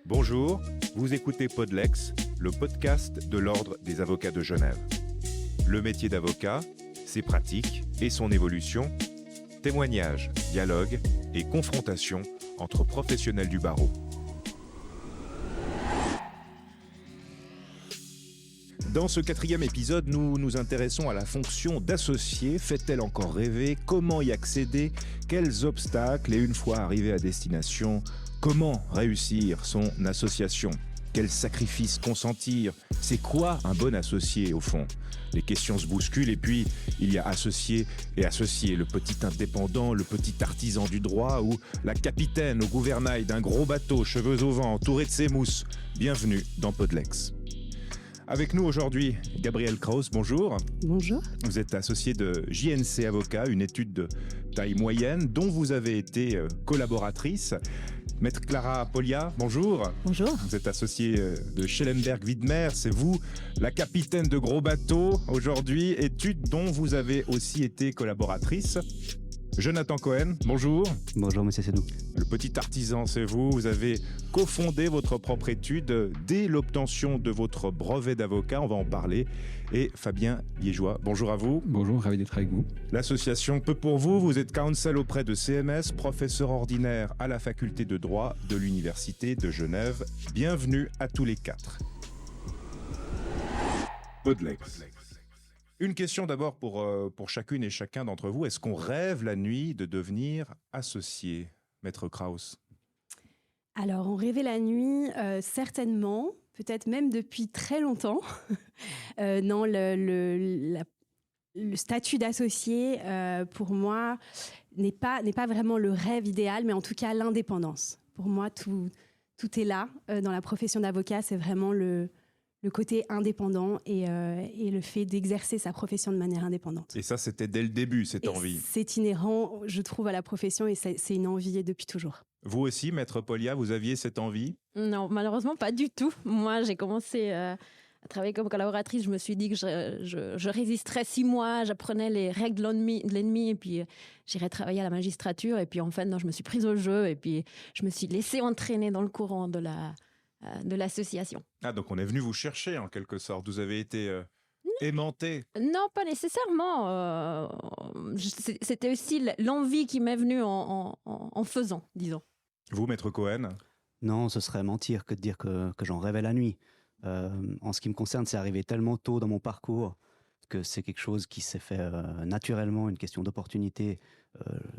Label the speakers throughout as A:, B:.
A: Bonjour, vous écoutez Podlex, le podcast de l'Ordre des avocats de Genève. Le métier d'avocat, ses pratiques et son évolution, témoignages, dialogues et confrontations entre professionnels du barreau. Dans ce 4e épisode, nous nous intéressons à la fonction d'associé. Fait-elle encore rêver? Comment y accéder? Quels obstacles? Et une fois arrivé à destination, comment réussir son association? Quels sacrifices consentir? C'est quoi un bon associé au fond? Les questions se bousculent et puis il y a associé et associé, le petit indépendant, le petit artisan du droit ou la capitaine au gouvernail d'un gros bateau, cheveux au vent, entouré de ses mousses. Bienvenue dans Podlex. Avec nous aujourd'hui, Gabrielle Kraus, bonjour.
B: Bonjour.
A: Vous êtes associée de JNC Avocat, une étude de taille moyenne dont vous avez été collaboratrice. Maître Clara Polya, bonjour.
B: Bonjour.
A: Vous êtes associée de Schellenberg-Widmer, c'est vous, la capitaine de gros bateaux aujourd'hui, étude dont vous avez aussi été collaboratrice. Jonathan Cohen, bonjour.
C: Bonjour, monsieur Sédou.
A: Le petit artisan, c'est vous. Vous avez cofondé votre propre étude dès l'obtention de votre brevet d'avocat. On va en parler. Et Fabien Liégeois, bonjour à vous.
D: Bonjour, ravi d'être avec vous.
A: L'association Peu pour vous. Vous êtes counsel auprès de CMS, professeur ordinaire à la faculté de droit de l'Université de Genève. Bienvenue à tous les quatre. Podlex. Une question d'abord pour chacune et chacun d'entre vous. Est-ce qu'on rêve la nuit de devenir associé, Maître Kraus?
B: Alors, on rêvait la nuit, certainement, peut-être même depuis très longtemps. Non, le statut d'associé, pour moi, n'est pas vraiment le rêve idéal, mais en tout cas l'indépendance. Pour moi, tout est là. Dans la profession d'avocat, c'est vraiment le côté indépendant et le fait d'exercer sa profession de manière indépendante.
A: Et ça, c'était dès le début, cette envie.
B: C'est inhérent, je trouve, à la profession et c'est une envie depuis toujours.
A: Vous aussi, Maître Polya, vous aviez cette envie?
E: Non, malheureusement, pas du tout. Moi, j'ai commencé à travailler comme collaboratrice. Je me suis dit que je résisterais 6 mois, j'apprenais les règles de l'ennemi et puis j'irais travailler à la magistrature. Et puis en fait, non, je me suis prise au jeu et puis je me suis laissée entraîner dans le courant de l'association.
A: Ah, donc on est venu vous chercher en quelque sorte. Vous avez été aimanté.
E: Non, pas nécessairement. C'était aussi l'envie qui m'est venue en faisant, disons.
A: Vous, Maître Cohen?
C: Non, ce serait mentir que de dire que j'en rêvais la nuit. En ce qui me concerne, c'est arrivé tellement tôt dans mon parcours que c'est quelque chose qui s'est fait naturellement, une question d'opportunité.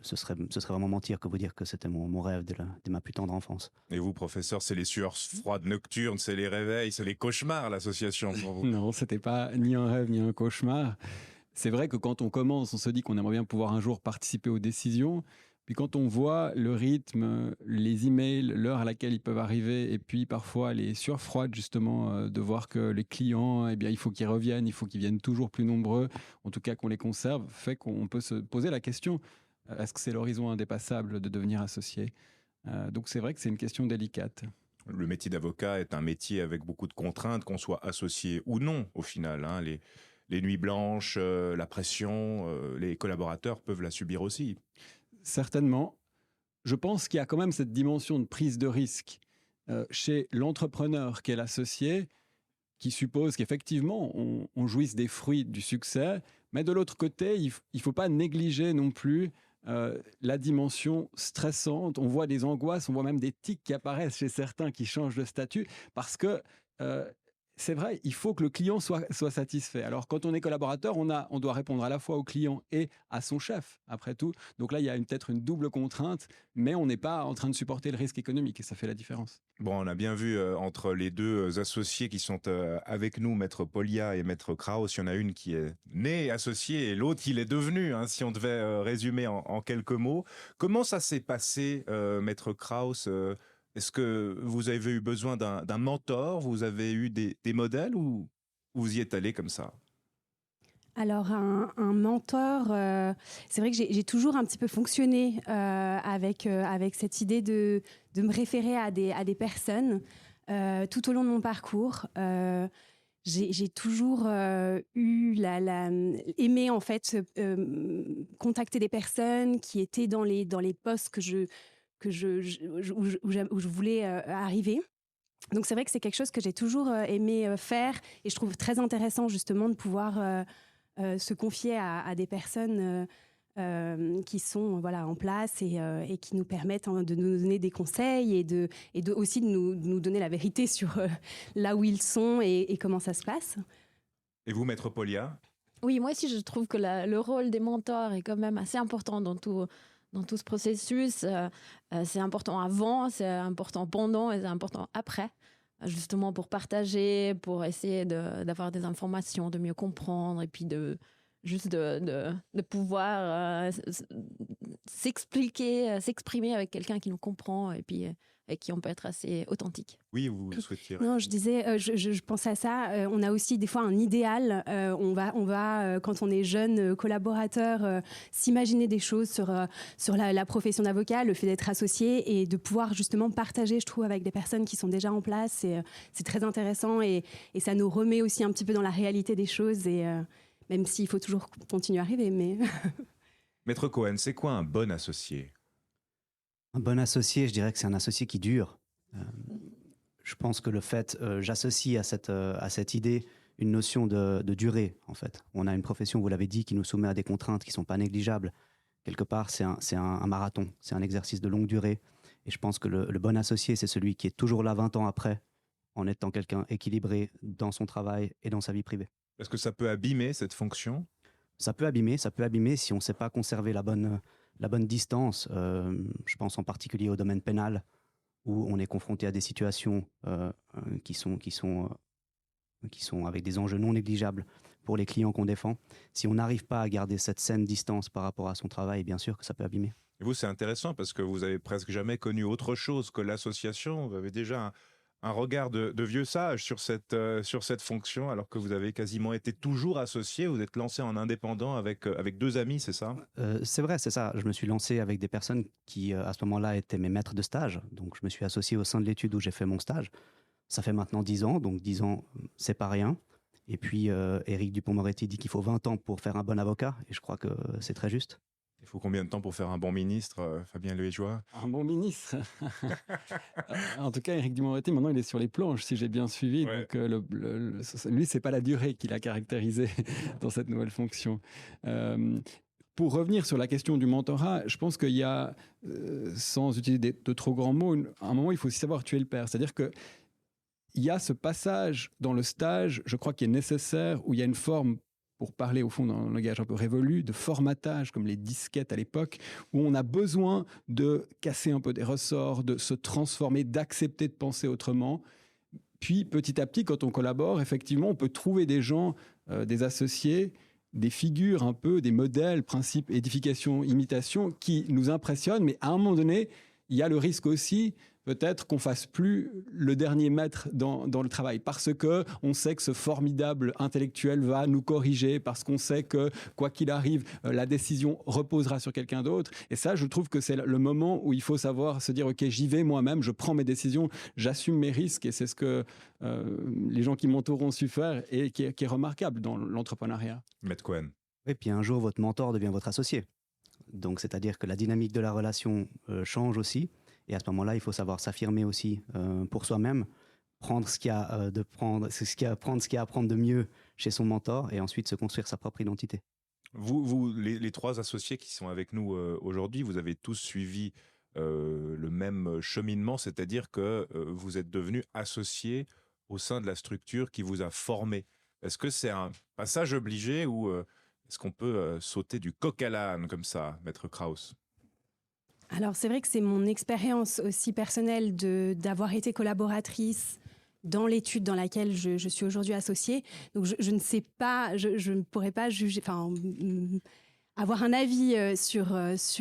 C: Ce serait vraiment mentir que vous dire que c'était mon rêve de ma plus tendre enfance.
A: Et vous, professeur, c'est les sueurs froides nocturnes, c'est les réveils, c'est les cauchemars, l'association pour vous?
D: Non, c'était pas ni un rêve ni un cauchemar. C'est vrai que quand on commence, on se dit qu'on aimerait bien pouvoir un jour participer aux décisions. Puis quand on voit le rythme, les emails, l'heure à laquelle ils peuvent arriver, et puis parfois les sueurs froides justement de voir que les clients, eh bien, il faut qu'ils reviennent, il faut qu'ils viennent toujours plus nombreux, en tout cas qu'on les conserve, fait qu'on peut se poser la question, est-ce que c'est l'horizon indépassable de devenir associé? Donc c'est vrai que c'est une question délicate.
A: Le métier d'avocat est un métier avec beaucoup de contraintes, qu'on soit associé ou non au final. Hein. Les nuits blanches, la pression, les collaborateurs peuvent la subir aussi.
D: Certainement. Je pense qu'il y a quand même cette dimension de prise de risque chez l'entrepreneur qui est l'associé, qui suppose qu'effectivement, on jouisse des fruits du succès, mais de l'autre côté, il ne faut pas négliger non plus la dimension stressante. On voit des angoisses, on voit même des tics qui apparaissent chez certains qui changent de statut, parce que c'est vrai, il faut que le client soit satisfait. Alors, quand on est collaborateur, on doit répondre à la fois au client et à son chef, après tout. Donc là, il y a peut-être une double contrainte, mais on n'est pas en train de supporter le risque économique et ça fait la différence.
A: Bon, on a bien vu entre les deux associés qui sont avec nous, Maître Polya et Maître Kraus, il y en a une qui est née associée et l'autre qui l'est devenue, hein, si on devait résumer en quelques mots. Comment ça s'est passé, Maître Kraus? Est-ce que vous avez eu besoin d'un mentor? Vous avez eu des modèles ou vous y êtes allé comme ça?
B: Alors, un mentor, c'est vrai que j'ai toujours un petit peu fonctionné avec cette idée de me référer à des personnes tout au long de mon parcours. J'ai toujours aimé en fait contacter des personnes qui étaient dans les postes où je voulais arriver. Donc c'est vrai que c'est quelque chose que j'ai toujours aimé faire et je trouve très intéressant justement de pouvoir se confier à des personnes qui sont en place et qui nous permettent de nous donner des conseils et aussi de nous donner la vérité sur là où ils sont et comment ça se passe.
A: Et vous, Maître Polia?
E: Oui, moi aussi, je trouve que le rôle des mentors est quand même assez important dans tout ce processus. C'est important avant, c'est important pendant et c'est important après, justement pour partager, pour essayer d'avoir des informations, de mieux comprendre et puis de pouvoir s'exprimer avec quelqu'un qui nous comprend et puis avec qui on peut être assez authentique.
A: Oui, vous souhaitiez...
B: Non, je disais, je pensais à ça, on a aussi des fois un idéal, on va quand on est jeune collaborateur, s'imaginer des choses sur la profession d'avocat, le fait d'être associé et de pouvoir justement partager, je trouve, avec des personnes qui sont déjà en place, c'est très intéressant et ça nous remet aussi un petit peu dans la réalité des choses et même s'il faut toujours continuer à rêver, mais...
A: Maître Cohen, c'est quoi un bon associé?
C: Un bon associé, je dirais que c'est un associé qui dure. Je pense que le fait, j'associe à cette idée une notion de durée, en fait. On a une profession, vous l'avez dit, qui nous soumet à des contraintes qui ne sont pas négligeables. Quelque part, c'est un marathon, c'est un exercice de longue durée. Et je pense que le bon associé, c'est celui qui est toujours là 20 ans après, en étant quelqu'un équilibré dans son travail et dans sa vie privée.
A: Est-ce que ça peut abîmer cette fonction?
C: Ça peut abîmer si on ne sait pas conserver la bonne distance. Je pense en particulier au domaine pénal, où on est confronté à des situations qui sont avec des enjeux non négligeables pour les clients qu'on défend. Si on n'arrive pas à garder cette saine distance par rapport à son travail, bien sûr que ça peut abîmer.
A: Et vous, c'est intéressant parce que vous avez presque jamais connu autre chose que l'association. Vous avez déjà un regard de vieux sage sur cette fonction, alors que vous avez quasiment été toujours associé. Vous êtes lancé en indépendant avec 2 amis, c'est ça?
C: C'est vrai, c'est ça. Je me suis lancé avec des personnes qui, à ce moment-là, étaient mes maîtres de stage. Donc, je me suis associé au sein de l'étude où j'ai fait mon stage. Ça fait maintenant 10 ans, donc 10 ans, c'est pas rien. Et puis, Éric Dupond-Moretti dit qu'il faut 20 ans pour faire un bon avocat, et je crois que c'est très juste.
A: Il faut combien de temps pour faire un bon ministre, Fabien Lehéjoie?
D: Un bon ministre. En tout cas, Éric Dupond-Moretti, maintenant, il est sur les planches, si j'ai bien suivi.
A: Ouais.
D: Donc, lui, c'est pas la durée qu'il a caractérisée dans cette nouvelle fonction. Pour revenir sur la question du mentorat, je pense qu'il y a, sans utiliser de trop grands mots, à un moment, il faut aussi savoir tuer le père. C'est-à-dire que il y a ce passage dans le stage, je crois, qui est nécessaire, où il y a une forme, pour parler au fond d'un langage un peu révolu, de formatage, comme les disquettes à l'époque, où on a besoin de casser un peu des ressorts, de se transformer, d'accepter de penser autrement. Puis, petit à petit, quand on collabore, effectivement, on peut trouver des gens, des associés, des figures un peu, des modèles, principes, édification, imitation, qui nous impressionnent, mais à un moment donné, il y a le risque aussi peut-être qu'on fasse plus le dernier mètre dans le travail, parce que on sait que ce formidable intellectuel va nous corriger, parce qu'on sait que, quoi qu'il arrive, la décision reposera sur quelqu'un d'autre. Et ça, je trouve que c'est le moment où il faut savoir se dire, OK, j'y vais moi-même, je prends mes décisions, j'assume mes risques, et c'est ce que les gens qui m'entourent ont su faire, et qui est remarquable dans l'entrepreneuriat.
A: Maître Cohen.
C: Et puis un jour, votre mentor devient votre associé. Donc, c'est-à-dire que la dynamique de la relation change aussi. Et à ce moment-là, il faut savoir s'affirmer aussi pour soi-même, prendre ce qu'il y a prendre ce qu'il y a à prendre de mieux chez son mentor et ensuite se construire sa propre identité.
A: Vous les 3 associés qui sont avec nous aujourd'hui, vous avez tous suivi le même cheminement, c'est-à-dire que vous êtes devenus associés au sein de la structure qui vous a formé. Est-ce que c'est un passage obligé ou est-ce qu'on peut sauter du coq à l'âne comme ça, Maître Kraus?
B: Alors, c'est vrai que c'est mon expérience aussi personnelle d'avoir été collaboratrice dans l'étude dans laquelle je suis aujourd'hui associée. Donc, je ne sais pas, je ne pourrais pas juger, avoir un avis sur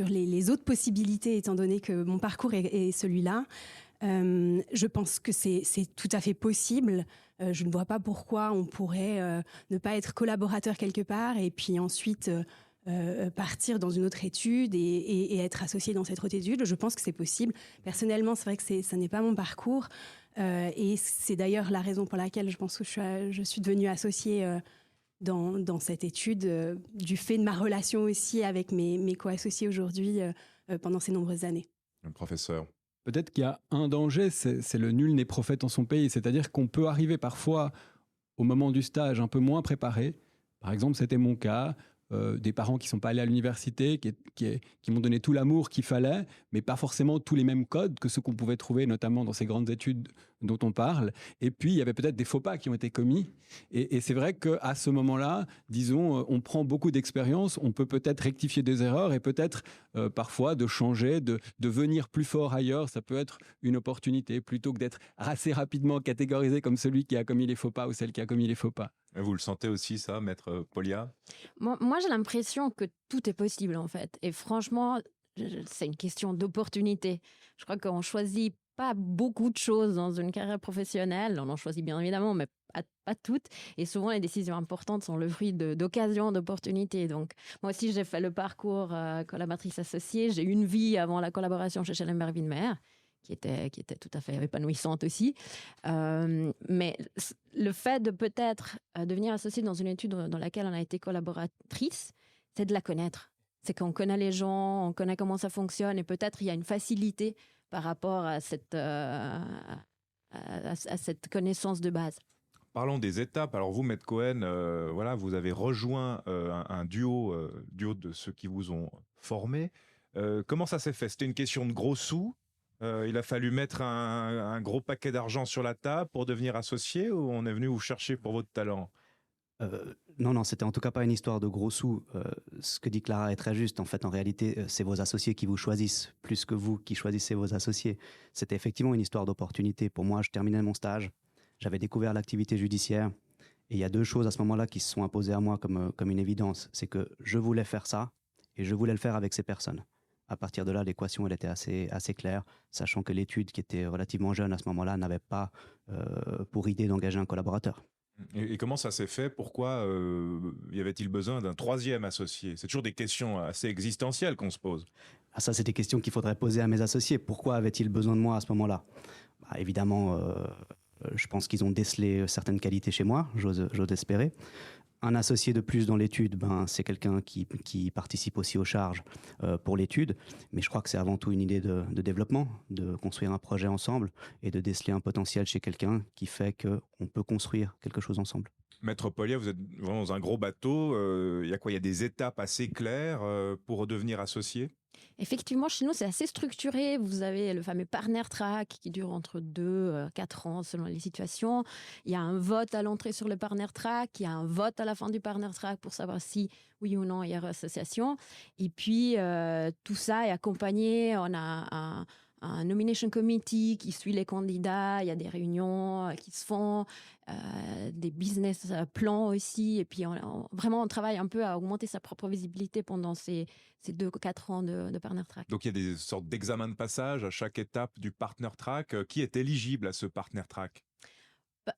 B: les autres possibilités, étant donné que mon parcours est celui-là. Je pense que c'est tout à fait possible. Je ne vois pas pourquoi on pourrait ne pas être collaborateur quelque part et puis ensuite... partir dans une autre étude et être associé dans cette autre étude. Je pense que c'est possible. Personnellement, c'est vrai que ça n'est pas mon parcours. Et c'est d'ailleurs la raison pour laquelle je pense que je suis devenue associée dans cette étude, du fait de ma relation aussi avec mes co-associés aujourd'hui pendant ces nombreuses années.
A: Le professeur.
D: peut-être qu'il y a un danger, c'est le nul n'est prophète en son pays. C'est-à-dire qu'on peut arriver parfois au moment du stage un peu moins préparé. Par exemple, c'était mon cas. Des parents qui ne sont pas allés à l'université, qui m'ont donné tout l'amour qu'il fallait, mais pas forcément tous les mêmes codes que ceux qu'on pouvait trouver, notamment dans ces grandes études dont on parle. Et puis, il y avait peut-être des faux pas qui ont été commis. Et c'est vrai qu'à ce moment-là, disons, on prend beaucoup d'expérience, on peut peut-être rectifier des erreurs et peut-être parfois de changer, de venir plus fort ailleurs. Ça peut être une opportunité plutôt que d'être assez rapidement catégorisé comme celui qui a commis les faux pas ou celle qui a commis les faux pas.
A: Vous le sentez aussi, ça, maître Polia?
E: Moi, j'ai l'impression que tout est possible, en fait. Et franchement, c'est une question d'opportunité. Je crois qu'on choisit pas beaucoup de choses dans une carrière professionnelle. On en choisit bien évidemment, mais pas toutes. Et souvent, les décisions importantes sont le fruit d'occasions, d'opportunités. Donc, moi aussi, j'ai fait le parcours collaboratrice associée. J'ai eu une vie avant la collaboration chez Schellenberg Winmer, qui était tout à fait épanouissante aussi. Mais le fait de peut-être devenir associée dans une étude dans laquelle on a été collaboratrice, c'est de la connaître. C'est qu'on connaît les gens, on connaît comment ça fonctionne et peut-être il y a une facilité par rapport à cette connaissance de base.
A: Parlons des étapes. Alors vous, Maître Cohen, voilà, vous avez rejoint un duo de ceux qui vous ont formé. Comment ça s'est fait? C'était une question de gros sous? Il a fallu mettre un gros paquet d'argent sur la table pour devenir associé, ou on est venu vous chercher pour votre talent?
C: Non, c'était en tout cas pas une histoire de gros sous. Ce que dit Clara est très juste. En fait, en réalité, c'est vos associés qui vous choisissent, plus que vous qui choisissez vos associés. C'était effectivement une histoire d'opportunité. Pour moi, je terminais mon stage, j'avais découvert l'activité judiciaire, et il y a deux choses à ce moment-là qui se sont imposées à moi comme une évidence. C'est que je voulais faire ça, et je voulais le faire avec ces personnes. À partir de là, l'équation, elle était assez claire, sachant que l'étude, qui était relativement jeune à ce moment-là, n'avait pas pour idée d'engager un collaborateur.
A: Et comment ça s'est fait? Pourquoi y avait-il besoin d'un troisième associé? C'est toujours des questions assez existentielles qu'on se pose.
C: Ah, ça, c'est des questions qu'il faudrait poser à mes associés. Pourquoi avaient-ils besoin de moi à ce moment-là? Évidemment, je pense qu'ils ont décelé certaines qualités chez moi, j'ose espérer. Un associé de plus dans l'étude, c'est quelqu'un qui participe aussi aux charges pour l'étude, mais je crois que c'est avant tout une idée de développement, de construire un projet ensemble et de déceler un potentiel chez quelqu'un qui fait qu'on peut construire quelque chose ensemble.
A: Maître Polia, vous êtes vraiment dans un gros bateau. Il y a quoi? Il y a des étapes assez claires pour devenir associé?
E: Effectivement, chez nous, c'est assez structuré. Vous avez le fameux partner track qui dure entre 2 et 4 ans selon les situations. Il y a un vote à l'entrée sur le partner track. Il y a un vote à la fin du partner track pour savoir si, oui ou non, il y a association. Et puis, tout ça est accompagné. On a un nomination committee qui suit les candidats. Il y a des réunions qui se font, des business plans aussi. Et puis, on travaille un peu à augmenter sa propre visibilité pendant ces 2 ou 4 ans de partner track.
A: Donc il y a des sortes d'examens de passage à chaque étape du partner track. Qui est éligible à ce partner track?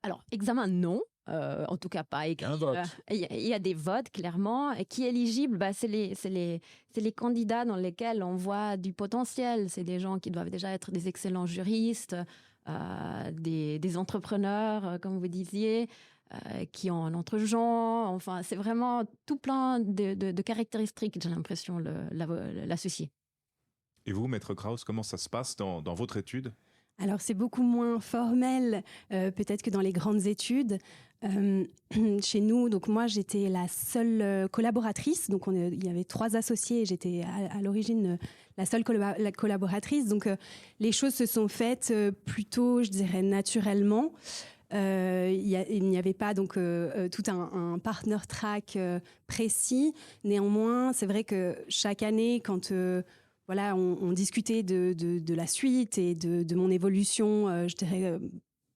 E: Alors, examen, non. En tout cas, pas écrit.
A: Un vote.
E: Il y a des votes, clairement. Et qui est éligible? C'est les candidats dans lesquels on voit du potentiel. C'est des gens qui doivent déjà être des excellents juristes, des entrepreneurs, comme vous disiez, qui ont un entre-genre. Enfin, c'est vraiment tout plein de caractéristiques, j'ai l'impression, l'associé.
A: Et vous, Maître Kraus, comment ça se passe dans votre étude?
B: Alors, c'est beaucoup moins formel, peut-être que dans les grandes études. Chez nous, donc moi, j'étais la seule collaboratrice. Donc, il y avait 3 associés et j'étais à l'origine la seule collaboratrice. Donc, les choses se sont faites plutôt, je dirais, naturellement. Il n'y avait pas donc tout un partner track précis. Néanmoins, c'est vrai que chaque année, quand on discutait de la suite et de mon évolution, je dirais,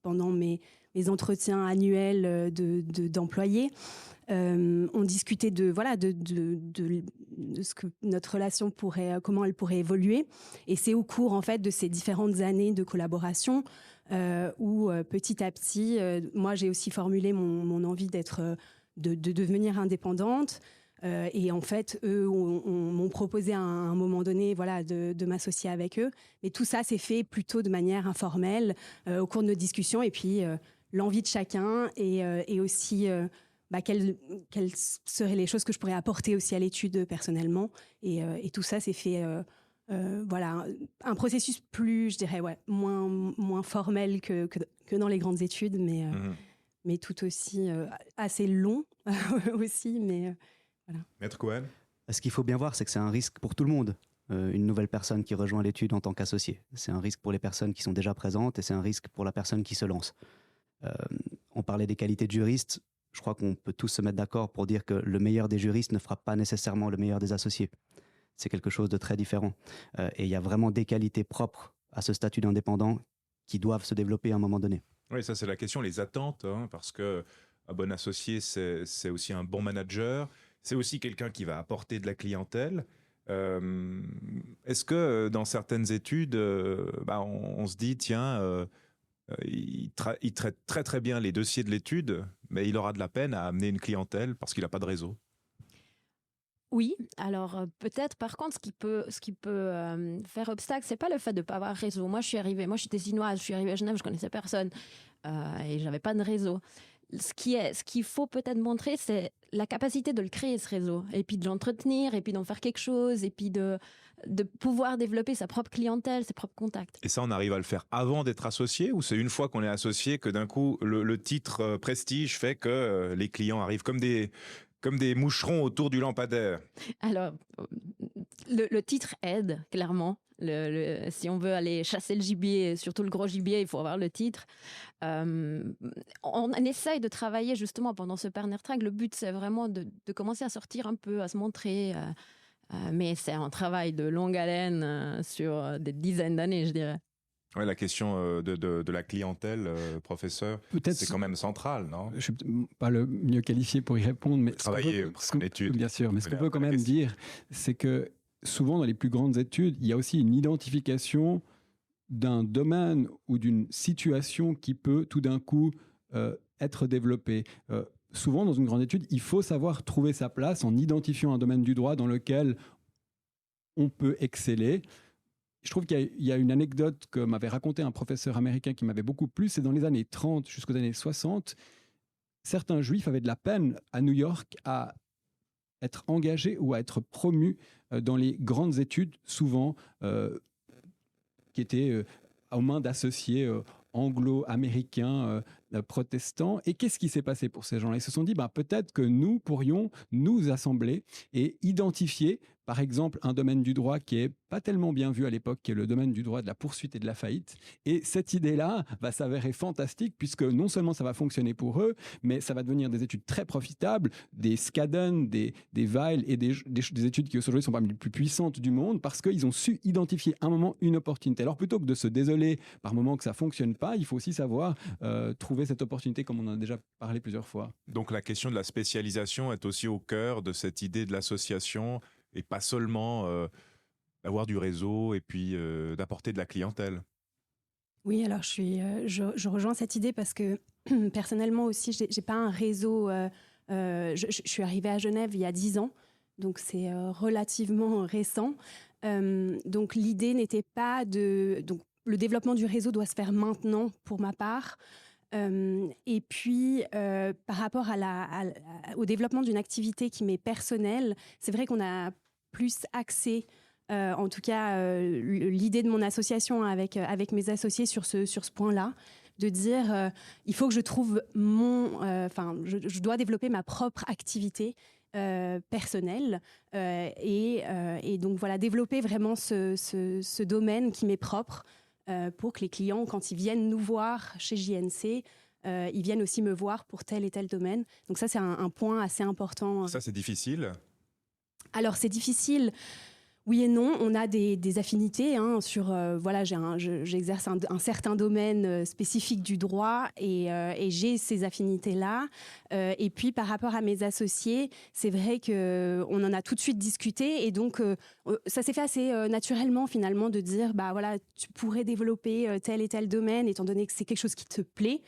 B: pendant mes entretiens annuels d'employés. On discutait de ce que notre relation comment elle pourrait évoluer. Et c'est au cours, en fait, de ces différentes années de collaboration où, petit à petit, moi, j'ai aussi formulé mon envie de devenir indépendante. Et en fait, eux m'ont proposé à un moment donné de m'associer avec eux. Mais tout ça s'est fait plutôt de manière informelle au cours de nos discussions. Et puis, l'envie de chacun et aussi quelles seraient les choses que je pourrais apporter aussi à l'étude personnellement. Et tout ça s'est fait Voilà, un processus plus, je dirais, moins formel que dans les grandes études, mais tout aussi assez long aussi. Mais voilà.
A: Maître Cohen?
C: Ce qu'il faut bien voir, c'est que c'est un risque pour tout le monde. Une nouvelle personne qui rejoint l'étude en tant qu'associé. C'est un risque pour les personnes qui sont déjà présentes et c'est un risque pour la personne qui se lance. On parlait des qualités de juriste. Je crois qu'on peut tous se mettre d'accord pour dire que le meilleur des juristes ne fera pas nécessairement le meilleur des associés. C'est quelque chose de très différent. Et il y a vraiment des qualités propres à ce statut d'indépendant qui doivent se développer à un moment donné.
A: Oui, ça c'est la question, les attentes, parce qu'un bon associé, c'est aussi un bon manager, c'est aussi quelqu'un qui va apporter de la clientèle. Est-ce que dans certaines études, on se dit, tiens, il traite très très bien les dossiers de l'étude, mais il aura de la peine à amener une clientèle parce qu'il n'a pas de réseau?
E: Oui, alors peut-être par contre ce qui peut faire obstacle, c'est pas le fait de pas avoir réseau. Moi je suis tessinoise, je suis arrivée à Genève, je connaissais personne et j'avais pas de réseau. Ce qu'il faut peut-être montrer, c'est la capacité de le créer, ce réseau, et puis de l'entretenir, et puis d'en faire quelque chose, et puis de pouvoir développer sa propre clientèle, ses propres contacts.
A: Et ça, on arrive à le faire avant d'être associé, ou c'est une fois qu'on est associé que d'un coup le titre prestige fait que les clients arrivent comme des moucherons autour du lampadaire?
E: Alors, le titre aide, clairement. Si on veut aller chasser le gibier, surtout le gros gibier, il faut avoir le titre. On essaye de travailler justement pendant ce partner track. Le but, c'est vraiment de commencer à sortir un peu, à se montrer. Mais c'est un travail de longue haleine sur des dizaines d'années, je dirais.
A: Oui, la question de la clientèle, professeur, c'est quand même central, non?
D: Je ne suis pas le mieux qualifié pour y répondre, mais
A: travailler en études.
D: Bien sûr, mais ce qu'on peut quand même dire, c'est que souvent dans les plus grandes études, il y a aussi une identification d'un domaine ou d'une situation qui peut tout d'un coup être développée. Souvent dans une grande étude, il faut savoir trouver sa place en identifiant un domaine du droit dans lequel on peut exceller. Je trouve qu'il y a une anecdote que m'avait raconté un professeur américain qui m'avait beaucoup plu. C'est dans les années 30 jusqu'aux années 60, certains juifs avaient de la peine à New York à être engagés ou à être promus dans les grandes études, souvent qui étaient aux mains d'associés anglo-américains protestants. Et qu'est-ce qui s'est passé pour ces gens-là? Ils se sont dit, peut-être que nous pourrions nous assembler et identifier, par exemple, un domaine du droit qui est pas tellement bien vu à l'époque, qui est le domaine du droit de la poursuite et de la faillite. Et cette idée-là va s'avérer fantastique, puisque non seulement ça va fonctionner pour eux, mais ça va devenir des études très profitables, des Skadden, des Weil et des études qui aujourd'hui sont parmi les plus puissantes du monde, parce qu'ils ont su identifier un moment une opportunité. Alors plutôt que de se désoler par moment que ça fonctionne pas, il faut aussi savoir trouver cette opportunité, comme on en a déjà parlé plusieurs fois.
A: Donc la question de la spécialisation est aussi au cœur de cette idée de l'association, et pas seulement d'avoir du réseau et puis d'apporter de la clientèle.
B: Oui, alors je rejoins cette idée parce que personnellement aussi, j'ai pas un réseau. Je suis arrivée à Genève il y a 10 ans, donc c'est relativement récent. Donc l'idée n'était pas donc le développement du réseau doit se faire maintenant pour ma part. Et puis, par rapport au développement d'une activité qui m'est personnelle, c'est vrai qu'on a plus axé, en tout cas, l'idée de mon association avec mes associés sur ce point-là, de dire il faut que je trouve je dois développer ma propre activité personnelle et donc voilà, développer vraiment ce domaine qui m'est propre. Pour que les clients, quand ils viennent nous voir chez JNC, ils viennent aussi me voir pour tel et tel domaine. Donc ça, c'est un point assez important.
A: Ça, c'est difficile?
B: Alors, c'est difficile, oui et non. On a des affinités sur... j'exerce un certain domaine spécifique du droit et j'ai ces affinités-là. Et puis, par rapport à mes associés, c'est vrai qu'on en a tout de suite discuté. Et donc, ça s'est fait assez naturellement, finalement, de dire, tu pourrais développer tel et tel domaine, étant donné que c'est quelque chose qui te plaît.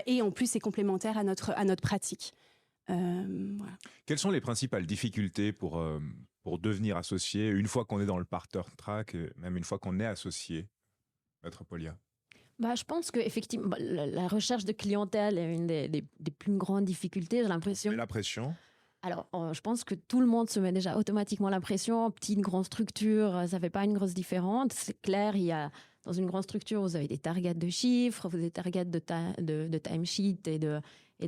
B: Et en plus, c'est complémentaire à notre pratique. Voilà.
A: Quelles sont les principales difficultés pour devenir associé, une fois qu'on est dans le partner track, et même une fois qu'on est associé, Maître Polia?
E: Je pense qu'effectivement, la recherche de clientèle est une des plus grandes difficultés, j'ai l'impression.
A: Mais la pression?
E: Alors, je pense que tout le monde se met déjà automatiquement la pression. Petite, grande structure, ça ne fait pas une grosse différence. C'est clair, dans une grande structure, vous avez des targets de chiffres, vous avez des targets de timesheet et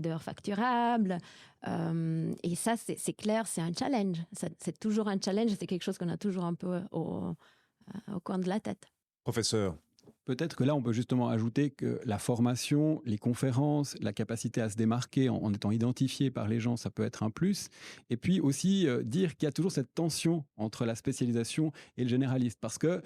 E: d'heures facturables. Et ça, c'est clair, c'est un challenge. C'est toujours un challenge, c'est quelque chose qu'on a toujours un peu au coin de la tête.
A: Professeur.
D: Peut-être que là, on peut justement ajouter que la formation, les conférences, la capacité à se démarquer en étant identifié par les gens, ça peut être un plus. Et puis aussi dire qu'il y a toujours cette tension entre la spécialisation et le généraliste. Parce que,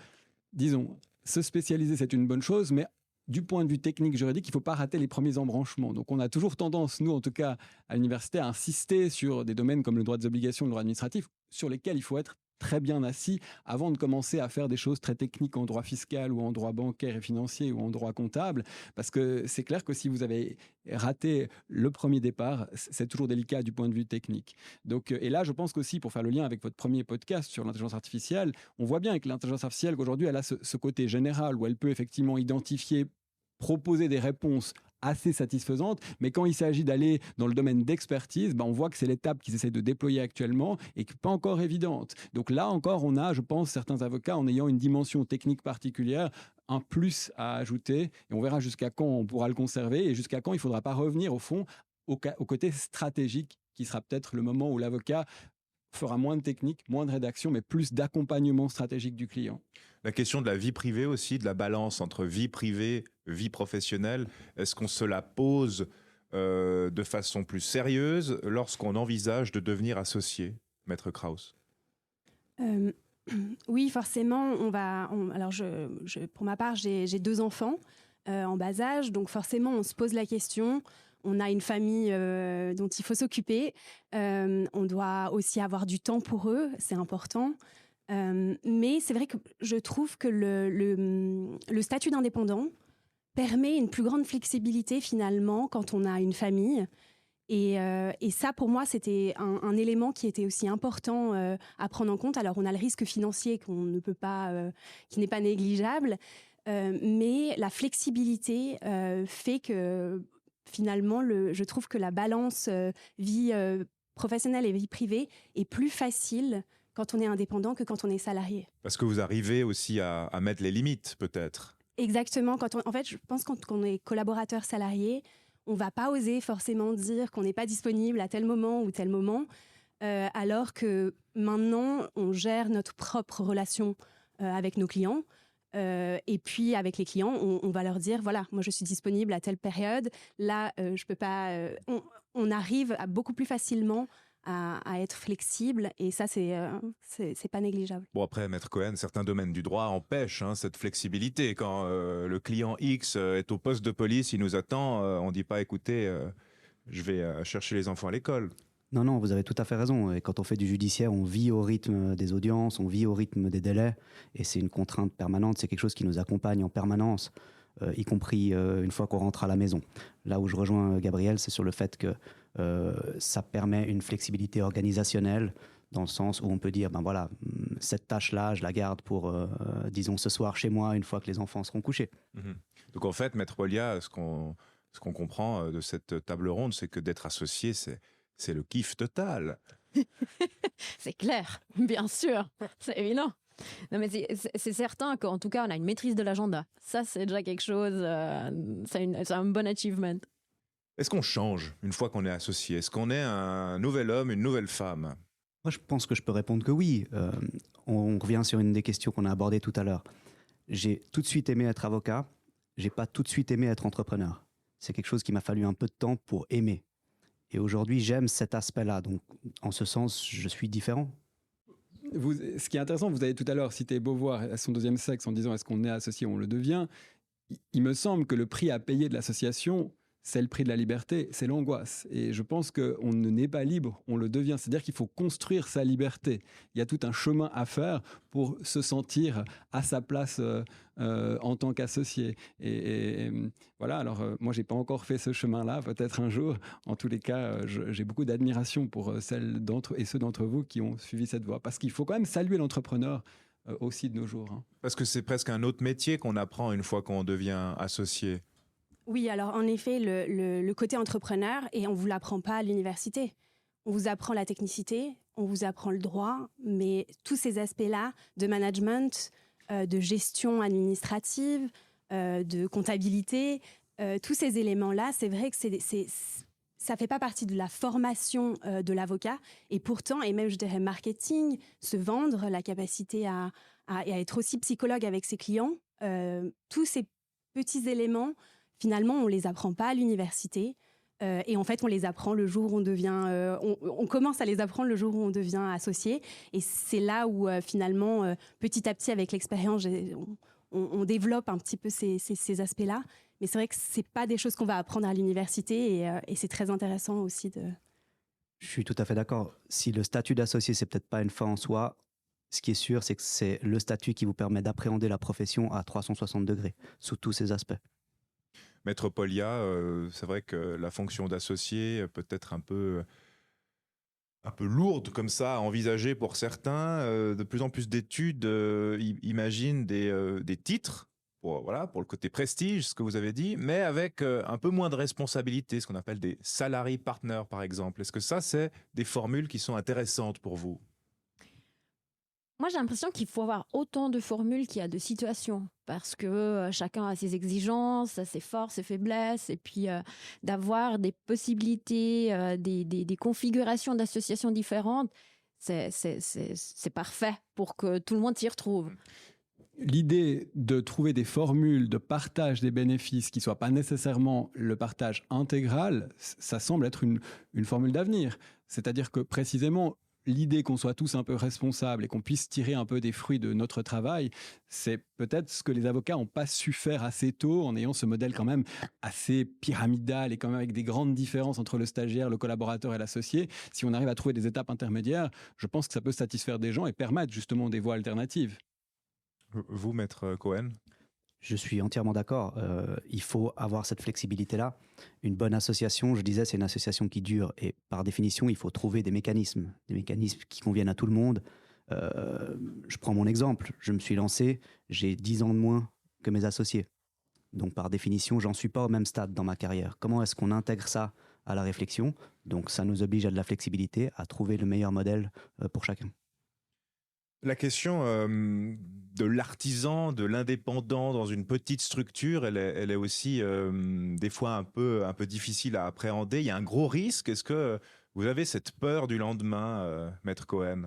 D: disons, se spécialiser, c'est une bonne chose, mais du point de vue technique, juridique, il ne faut pas rater les premiers embranchements. Donc on a toujours tendance, nous en tout cas à l'université, à insister sur des domaines comme le droit des obligations, le droit administratif, sur lesquels il faut être très bien assis avant de commencer à faire des choses très techniques en droit fiscal ou en droit bancaire et financier ou en droit comptable, parce que c'est clair que si vous avez raté le premier départ, c'est toujours délicat du point de vue technique. Donc, et là, je pense qu'aussi, pour faire le lien avec votre premier podcast sur l'intelligence artificielle, on voit bien avec l'intelligence artificielle qu'aujourd'hui, elle a ce côté général où elle peut effectivement identifier, proposer des réponses assez satisfaisante, mais quand il s'agit d'aller dans le domaine d'expertise, on voit que c'est l'étape qu'ils essaient de déployer actuellement et qui n'est pas encore évidente. Donc là encore, on a, je pense, certains avocats, en ayant une dimension technique particulière, un plus à ajouter, et on verra jusqu'à quand on pourra le conserver et jusqu'à quand il ne faudra pas revenir, au fond, au côté stratégique, qui sera peut-être le moment où l'avocat fera moins de technique, moins de rédaction, mais plus d'accompagnement stratégique du client.
A: La question de la vie privée aussi, de la balance entre vie privée, vie professionnelle, est-ce qu'on se la pose de façon plus sérieuse lorsqu'on envisage de devenir associé, Maître Kraus?
B: Oui, forcément, alors pour ma part, j'ai 2 enfants en bas âge, donc forcément, on se pose la question. On a une famille dont il faut s'occuper. On doit aussi avoir du temps pour eux, c'est important. Mais c'est vrai que je trouve que le statut d'indépendant permet une plus grande flexibilité finalement quand on a une famille. Et ça, pour moi, c'était un élément qui était aussi important à prendre en compte. Alors, on a le risque financier qu'on ne peut pas, qui n'est pas négligeable, mais la flexibilité fait que finalement, je trouve que la balance vie professionnelle et vie privée est plus facile quand on est indépendant que quand on est salarié.
A: Parce que vous arrivez aussi à mettre les limites, peut-être.
B: Exactement. En fait, je pense que quand on est collaborateur salarié, on ne va pas oser forcément dire qu'on n'est pas disponible à tel moment ou tel moment, alors que maintenant, on gère notre propre relation avec nos clients. Et puis, avec les clients, on va leur dire, voilà, moi, je suis disponible à telle période. Là, je peux pas... on arrive beaucoup plus facilement à être flexible, et ça, c'est pas négligeable.
A: Bon, après, Maître Cohen, certains domaines du droit empêchent cette flexibilité. Quand le client X est au poste de police, il nous attend, on ne dit pas, écoutez, je vais chercher les enfants à l'école.
C: Non, vous avez tout à fait raison. Et quand on fait du judiciaire, on vit au rythme des audiences, on vit au rythme des délais, et c'est une contrainte permanente, c'est quelque chose qui nous accompagne en permanence, y compris une fois qu'on rentre à la maison. Là où je rejoins Gabriel, c'est sur le fait que ça permet une flexibilité organisationnelle, dans le sens où on peut dire, voilà, cette tâche-là, je la garde pour, disons, ce soir chez moi, une fois que les enfants seront couchés.
A: Donc en fait, Maître Polia, ce qu'on comprend de cette table ronde, c'est que d'être associé, c'est le kiff total.
E: C'est clair, bien sûr, c'est évident. Non, mais c'est certain qu'en tout cas, on a une maîtrise de l'agenda. Ça, c'est déjà quelque chose, c'est un bon achievement.
A: Est-ce qu'on change une fois qu'on est associé? Est-ce qu'on est un nouvel homme, une nouvelle femme?
C: Moi, je pense que je peux répondre que oui. On revient sur une des questions qu'on a abordées tout à l'heure. J'ai tout de suite aimé être avocat. J'ai pas tout de suite aimé être entrepreneur. C'est quelque chose qui m'a fallu un peu de temps pour aimer. Et aujourd'hui, j'aime cet aspect-là. Donc, en ce sens, je suis différent.
D: Ce qui est intéressant, vous avez tout à l'heure cité Beauvoir à son 2e sexe en disant est-ce qu'on est associé ou on le devient. Il me semble que le prix à payer de l'association, c'est le prix de la liberté, c'est l'angoisse. Et je pense qu'on ne naît pas libre, on le devient. C'est-à-dire qu'il faut construire sa liberté. Il y a tout un chemin à faire pour se sentir à sa place en tant qu'associé. Et voilà, alors moi, je n'ai pas encore fait ce chemin-là, peut-être un jour. En tous les cas, j'ai beaucoup d'admiration pour celles d'entre et ceux d'entre vous qui ont suivi cette voie. Parce qu'il faut quand même saluer l'entrepreneur aussi de nos jours.
A: Parce que c'est presque un autre métier qu'on apprend une fois qu'on devient associé.
B: Oui, alors en effet, le côté entrepreneur, et on ne vous l'apprend pas à l'université. on vous apprend la technicité, on vous apprend le droit, mais tous ces aspects-là de management, de gestion administrative, de comptabilité, tous ces éléments-là, c'est vrai que ça fait pas partie de la formation de l'avocat. Et pourtant, et même je dirais marketing, se vendre, la capacité à être aussi psychologue avec ses clients, tous ces petits éléments, finalement, on les apprend pas à l'université. Et en fait, on les apprend le jour où on devient... on commence à les apprendre le jour où on devient associé. Et c'est là où, finalement, petit à petit, avec l'expérience, on développe un petit peu ces aspects-là. Mais c'est vrai que ce n'est pas des choses qu'on va apprendre à l'université. Et c'est très intéressant aussi de...
C: Je suis tout à fait d'accord. Si le statut d'associé, c'est peut-être pas une fin en soi, ce qui est sûr, c'est que c'est le statut qui vous permet d'appréhender la profession à 360 degrés, sous tous ses aspects.
A: Maître Polya, c'est vrai que la fonction d'associé peut être un peu lourde comme ça à envisager pour certains. De plus en plus d'études imaginent des titres pour le côté prestige, ce que vous avez dit, mais avec un peu moins de responsabilité, ce qu'on appelle des salary partners par exemple. Est-ce que ça, c'est des formules qui sont intéressantes pour vous ?
E: Moi, j'ai l'impression qu'il faut avoir autant de formules qu'il y a de situations, parce que chacun a ses exigences, ses forces, ses faiblesses, et puis d'avoir des possibilités, des configurations d'associations différentes, c'est parfait pour que tout le monde s'y retrouve.
D: L'idée de trouver des formules de partage des bénéfices qui ne soient pas nécessairement le partage intégral, ça semble être une formule d'avenir. C'est-à-dire que précisément, l'idée qu'on soit tous un peu responsables et qu'on puisse tirer un peu des fruits de notre travail, c'est peut-être ce que les avocats n'ont pas su faire assez tôt en ayant ce modèle quand même assez pyramidal et quand même avec des grandes différences entre le stagiaire, le collaborateur et l'associé. Si on arrive à trouver des étapes intermédiaires, je pense que ça peut satisfaire des gens et permettre justement des voies alternatives.
A: Vous, Maître Cohen ?
C: Je suis entièrement d'accord. Il faut avoir cette flexibilité-là. Une bonne association, je disais, c'est une association qui dure. Et par définition, il faut trouver des mécanismes qui conviennent à tout le monde. Je prends mon exemple. Je me suis lancé, j'ai 10 ans de moins que mes associés. Donc par définition, j'en suis pas au même stade dans ma carrière. Comment est-ce qu'on intègre ça à la réflexion ? Donc ça nous oblige à de la flexibilité, à trouver le meilleur modèle pour chacun.
A: La question de l'artisan, de l'indépendant dans une petite structure, elle est aussi des fois un peu difficile à appréhender. Il y a un gros risque. Est-ce que vous avez cette peur du lendemain, Maître Cohen ?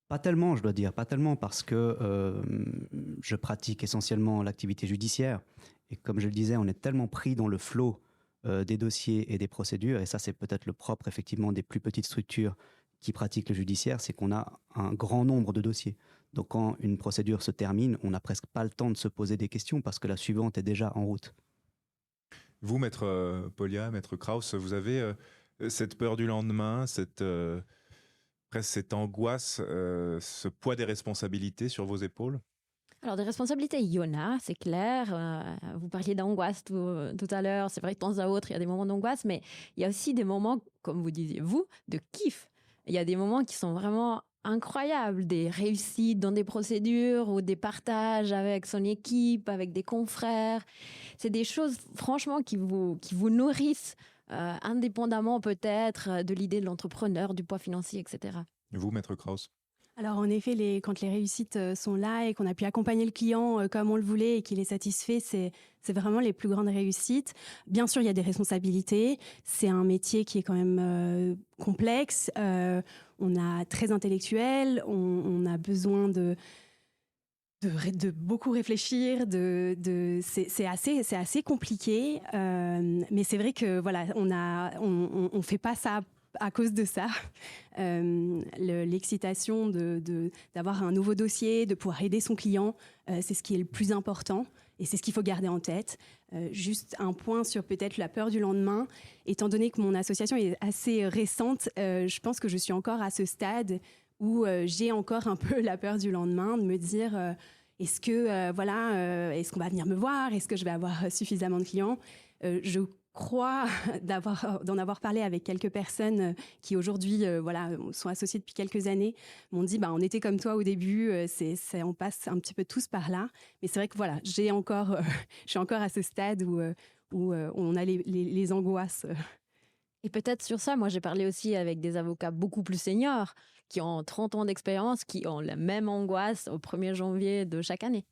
C: Pas tellement, je dois dire, pas tellement, parce que je pratique essentiellement l'activité judiciaire. Et comme je le disais, on est tellement pris dans le flot des dossiers et des procédures, et ça c'est peut-être le propre effectivement des plus petites structures qui pratiquent le judiciaire, c'est qu'on a un grand nombre de dossiers. Donc quand une procédure se termine, on n'a presque pas le temps de se poser des questions parce que la suivante est déjà en route.
A: Vous, Maître Polya, Maître Kraus, vous avez cette peur du lendemain, presque cette angoisse, ce poids des responsabilités sur vos épaules ?
E: Alors, des responsabilités, il y en a, c'est clair. Vous parliez d'angoisse tout à l'heure. C'est vrai que de temps à autre, il y a des moments d'angoisse, mais il y a aussi des moments, comme vous disiez, vous, de kiff. Il y a des moments qui sont vraiment incroyables, des réussites dans des procédures ou des partages avec son équipe, avec des confrères. C'est des choses, franchement, qui vous nourrissent indépendamment peut-être de l'idée de l'entrepreneur, du poids financier, etc.
A: Et vous, Maître Kraus ?
B: Alors en effet, quand les réussites sont là et qu'on a pu accompagner le client comme on le voulait et qu'il est satisfait, c'est vraiment les plus grandes réussites. Bien sûr, il y a des responsabilités. C'est un métier qui est quand même complexe. On a très intellectuel. On a besoin de beaucoup réfléchir. C'est assez compliqué. Mais c'est vrai que voilà, on fait pas ça à cause de ça. L'excitation d'avoir un nouveau dossier, de pouvoir aider son client, c'est ce qui est le plus important et c'est ce qu'il faut garder en tête. Juste un point sur peut-être la peur du lendemain. Étant donné que mon association est assez récente, je pense que je suis encore à ce stade où j'ai encore un peu la peur du lendemain, de me dire est-ce qu'on va venir me voir ? Est-ce que je vais avoir suffisamment de clients ? Je crois d'en avoir parlé avec quelques personnes qui aujourd'hui sont associées depuis quelques années, m'ont dit on était comme toi au début, on passe un petit peu tous par là, mais c'est vrai que voilà, je suis encore à ce stade où on a les angoisses
E: Et peut-être sur ça, moi j'ai parlé aussi avec des avocats beaucoup plus seniors qui ont 30 ans d'expérience, qui ont la même angoisse au 1er janvier de chaque année.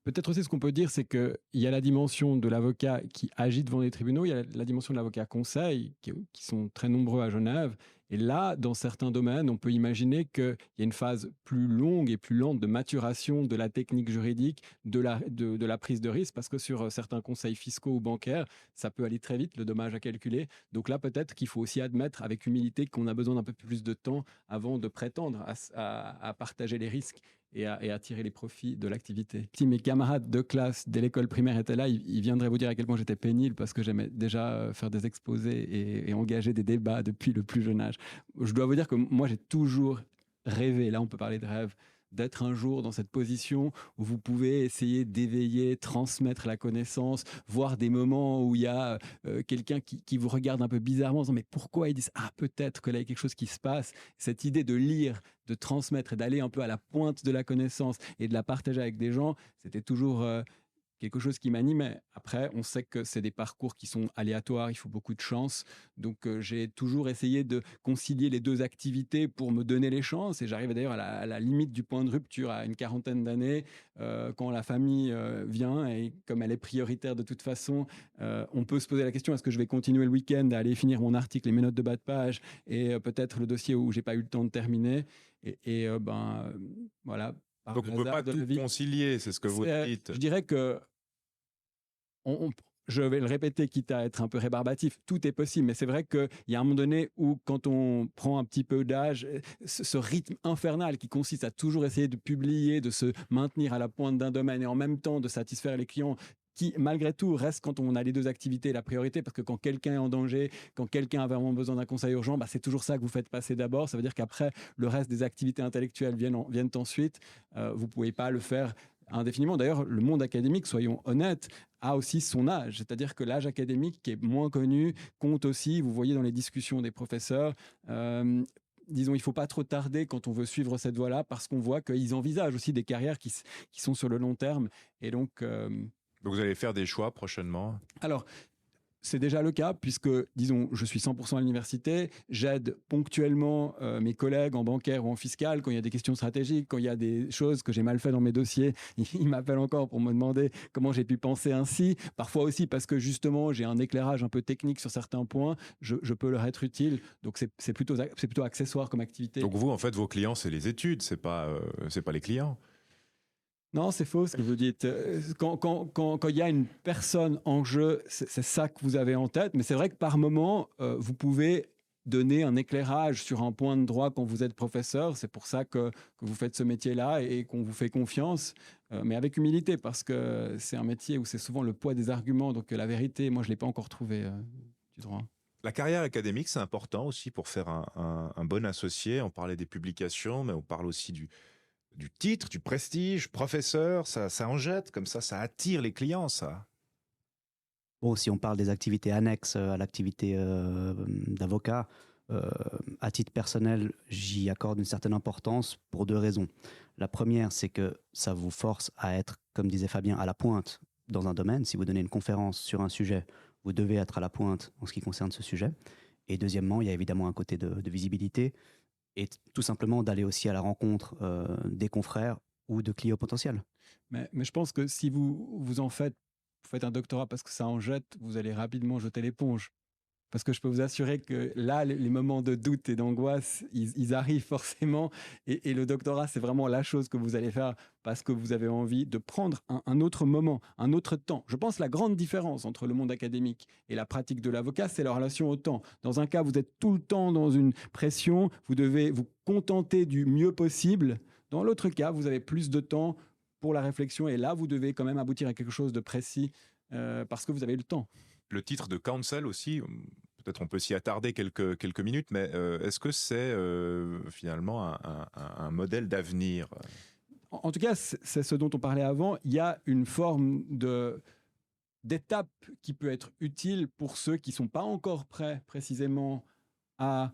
D: Peut-être aussi ce qu'on peut dire, c'est qu'il y a la dimension de l'avocat qui agit devant les tribunaux, il y a la dimension de l'avocat conseil, qui sont très nombreux à Genève. Et là, dans certains domaines, on peut imaginer qu'il y a une phase plus longue et plus lente de maturation de la technique juridique, de la prise de risque, parce que sur certains conseils fiscaux ou bancaires, ça peut aller très vite, le dommage à calculer. Donc là, peut-être qu'il faut aussi admettre avec humilité qu'on a besoin d'un peu plus de temps avant de prétendre à partager les risques et à tirer les profits de l'activité. Si mes camarades de classe dès l'école primaire étaient là, ils viendraient vous dire à quel point j'étais pénible parce que j'aimais déjà faire des exposés et engager des débats depuis le plus jeune âge. Je dois vous dire que moi, j'ai toujours rêvé, là on peut parler de rêve, d'être un jour dans cette position où vous pouvez essayer d'éveiller, transmettre la connaissance, voir des moments où il y a quelqu'un qui vous regarde un peu bizarrement en disant mais pourquoi ils disent ah peut-être que là il y a quelque chose qui se passe. Cette idée de lire, de transmettre et d'aller un peu à la pointe de la connaissance et de la partager avec des gens, c'était toujours quelque chose qui m'animait. Après, on sait que c'est des parcours qui sont aléatoires, il faut beaucoup de chance. Donc, j'ai toujours essayé de concilier les deux activités pour me donner les chances. Et j'arrive d'ailleurs à la limite du point de rupture à une 40aine d'années, quand la famille vient et comme elle est prioritaire de toute façon, on peut se poser la question, est-ce que je vais continuer le week-end à aller finir mon article et mes notes de bas de page et peut-être le dossier où j'ai pas eu le temps de terminer. Voilà.
A: Donc on ne peut pas tout concilier, c'est ce que vous dites.
D: Je dirais que, je vais le répéter, quitte à être un peu rébarbatif, tout est possible, mais c'est vrai qu'il y a un moment donné où, quand on prend un petit peu d'âge, ce rythme infernal qui consiste à toujours essayer de publier, de se maintenir à la pointe d'un domaine et en même temps de satisfaire les clients, qui, malgré tout, reste quand on a les deux activités la priorité, parce que quand quelqu'un est en danger, quand quelqu'un a vraiment besoin d'un conseil urgent, c'est toujours ça que vous faites passer d'abord. Ça veut dire qu'après, le reste des activités intellectuelles viennent ensuite. Vous ne pouvez pas le faire indéfiniment. D'ailleurs, le monde académique, soyons honnêtes, a aussi son âge. C'est-à-dire que l'âge académique, qui est moins connu, compte aussi. Vous voyez dans les discussions des professeurs... disons, il ne faut pas trop tarder quand on veut suivre cette voie-là, parce qu'on voit qu'ils envisagent aussi des carrières qui sont sur le long terme. Et donc
A: vous allez faire des choix prochainement?
D: Alors, c'est déjà le cas, puisque, disons, je suis 100% à l'université, j'aide ponctuellement mes collègues en bancaire ou en fiscal quand il y a des questions stratégiques, quand il y a des choses que j'ai mal fait dans mes dossiers, ils m'appellent encore pour me demander comment j'ai pu penser ainsi. Parfois aussi parce que, justement, j'ai un éclairage un peu technique sur certains points, je peux leur être utile. Donc, c'est plutôt accessoire comme activité.
A: Donc vous, en fait, vos clients, c'est les études, c'est pas les clients.
D: Non, c'est faux ce que vous dites. Quand il y a une personne en jeu, c'est ça que vous avez en tête. Mais c'est vrai que par moment, vous pouvez donner un éclairage sur un point de droit quand vous êtes professeur. C'est pour ça que vous faites ce métier-là et qu'on vous fait confiance, mais avec humilité, parce que c'est un métier où c'est souvent le poids des arguments. Donc la vérité, moi, je ne l'ai pas encore trouvée du droit.
A: La carrière académique, c'est important aussi pour faire un bon associé. On parlait des publications, mais on parle aussi du titre, du prestige, professeur, ça en jette, comme ça attire les clients, ça.
C: Bon, si on parle des activités annexes à l'activité d'avocat, à titre personnel, j'y accorde une certaine importance pour deux raisons. La première, c'est que ça vous force à être, comme disait Fabien, à la pointe dans un domaine. Si vous donnez une conférence sur un sujet, vous devez être à la pointe en ce qui concerne ce sujet. Et deuxièmement, il y a évidemment un côté de visibilité, et tout simplement d'aller aussi à la rencontre des confrères ou de clients potentiels.
D: Mais je pense que si vous faites un doctorat parce que ça en jette, vous allez rapidement jeter l'éponge. Parce que je peux vous assurer que là, les moments de doute et d'angoisse, ils arrivent forcément. Et le doctorat, c'est vraiment la chose que vous allez faire parce que vous avez envie de prendre un autre moment, un autre temps. Je pense que la grande différence entre le monde académique et la pratique de l'avocat, c'est la relation au temps. Dans un cas, vous êtes tout le temps dans une pression, vous devez vous contenter du mieux possible. Dans l'autre cas, vous avez plus de temps pour la réflexion et là, vous devez quand même aboutir à quelque chose de précis parce que vous avez le temps.
A: Le titre de counsel aussi, peut-être on peut s'y attarder quelques minutes, mais est-ce que c'est finalement un modèle d'avenir?
D: En tout cas, c'est ce dont on parlait avant. Il y a une forme d'étape qui peut être utile pour ceux qui ne sont pas encore prêts précisément à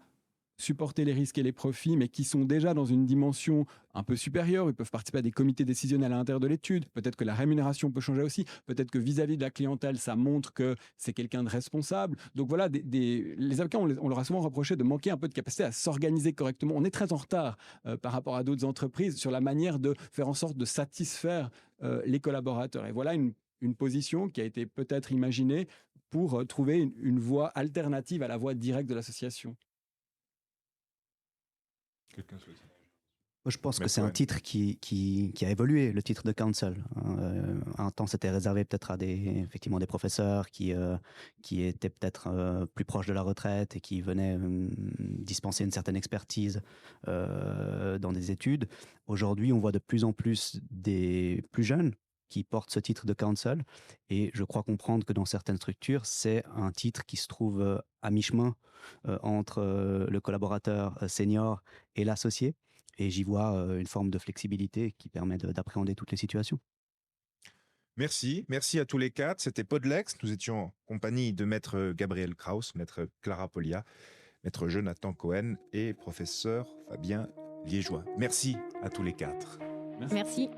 D: supporter les risques et les profits, mais qui sont déjà dans une dimension un peu supérieure. Ils peuvent participer à des comités décisionnels à l'intérieur de l'étude. Peut-être que la rémunération peut changer aussi. Peut-être que vis-à-vis de la clientèle, ça montre que c'est quelqu'un de responsable. Donc voilà, les avocats, on leur a souvent reproché de manquer un peu de capacité à s'organiser correctement. On est très en retard par rapport à d'autres entreprises sur la manière de faire en sorte de satisfaire les collaborateurs. Et voilà une position qui a été peut-être imaginée pour trouver une voie alternative à la voie directe de l'association.
A: Quelqu'un souhaite.
C: Moi, je pense que c'est un titre qui a évolué, le titre de counsel. Un temps, c'était réservé peut-être à effectivement des professeurs qui étaient peut-être plus proches de la retraite et qui venaient dispenser une certaine expertise dans des études. Aujourd'hui, on voit de plus en plus des plus jeunes qui portent ce titre de counsel, et je crois comprendre que dans certaines structures, c'est un titre qui se trouve à mi-chemin entre le collaborateur senior et l'associé, et j'y vois une forme de flexibilité qui permet d'appréhender toutes les situations.
A: Merci à tous les quatre. C'était Podlex. Nous étions en compagnie de maître Gabriel Kraus, maître Clara Polia, maître Jonathan Cohen et professeur Fabien Liégeois. Merci à tous les quatre.
E: Merci.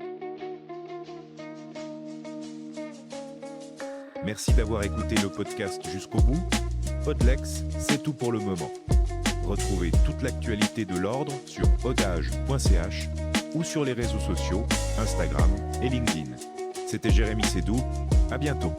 A: Merci d'avoir écouté le podcast jusqu'au bout. Podlex, c'est tout pour le moment. Retrouvez toute l'actualité de l'ordre sur odage.ch ou sur les réseaux sociaux, Instagram et LinkedIn. C'était Jérémy Sédou. À bientôt.